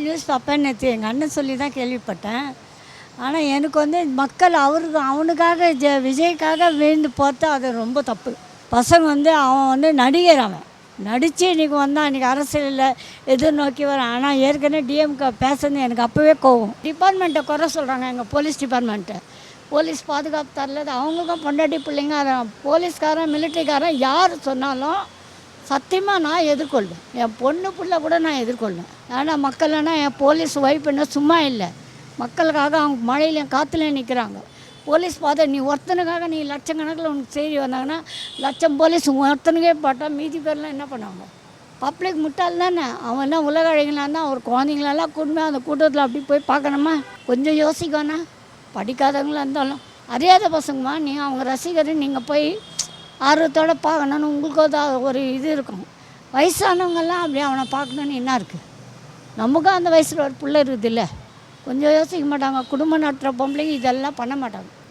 News பார்ப்பேன். நேற்று எங்கள் அண்ணன் சொல்லி தான் கேள்விப்பட்டேன். ஆனால் எனக்கு வந்து மக்கள் அவனுக்காக விஜய்க்காக விழுந்து போட்டு அது ரொம்ப தப்பு. பசங்க வந்து அவன் வந்து நடிகர், அவன் நடித்து இன்றைக்கி வந்தான், இன்றைக்கி அரசியலில் எதிர்நோக்கி வரான். ஆனால் ஏற்கனவே டிஎம்கே பேசுறது எனக்கு அப்போவே கோவம். டிபார்ட்மெண்ட்டை குறை சொல்கிறாங்க, எங்கள் போலீஸ் டிபார்ட்மெண்ட்டை. போலீஸ் பாதுகாப்பு தரல, அவங்களுக்கும் பொண்டாட்டி பிள்ளைங்க. போலீஸ்காரன் மிலிட்ரிக்காரன் யார் சொன்னாலும் சத்தியமாக நான் எதிர்கொள்வேன். என் பொண்ணு பிள்ளை கூட நான் எதிர்கொள்வேன். ஆனால் மக்கள்னா என் போலீஸ் ஒய்ஃப்னா சும்மா இல்லை, மக்களுக்காக அவங்க மழையிலையும் காற்றுலையும் நிற்கிறாங்க. போலீஸ் பார்த்தா நீ ஒருத்தனுக்காக நீ லட்சக்கணக்கில் உனக்கு செய்தி வந்தாங்கன்னா லட்சம் போலீஸ் ஒருத்தனுக்கே போட்டால் மீதி பேர்லாம் என்ன பண்ணுவாங்க? பப்ளிக் முட்டாள் தானே. அவன் என்ன உலக அழகினான் தான். ஒரு குழந்தைங்களெல்லாம் கூட்டமே அந்த கூட்டத்தில் அப்படி போய் பார்க்கணுமா? கொஞ்சம் யோசிக்கணும். படிக்காதவங்களாக இருந்தாலும் அறியாத பசங்கம்மா, நீங்கள் அவங்க ரசிகர், நீங்கள் போய் ஆர்வத்தோடு பார்க்கணுன்னு உங்களுக்கு ஒரு இது இருக்கும். வயசானவங்கெல்லாம் அப்படி அவனை பார்க்கணுன்னு என்ன இருக்குது? நமக்கும் அந்த வயசில் ஒரு பிள்ளை இருக்குது இல்லை, கொஞ்சம் யோசிக்க மாட்டாங்க. குடும்பம் நடத்துகிற பொம்பளைங்க இதெல்லாம் பண்ண மாட்டாங்க.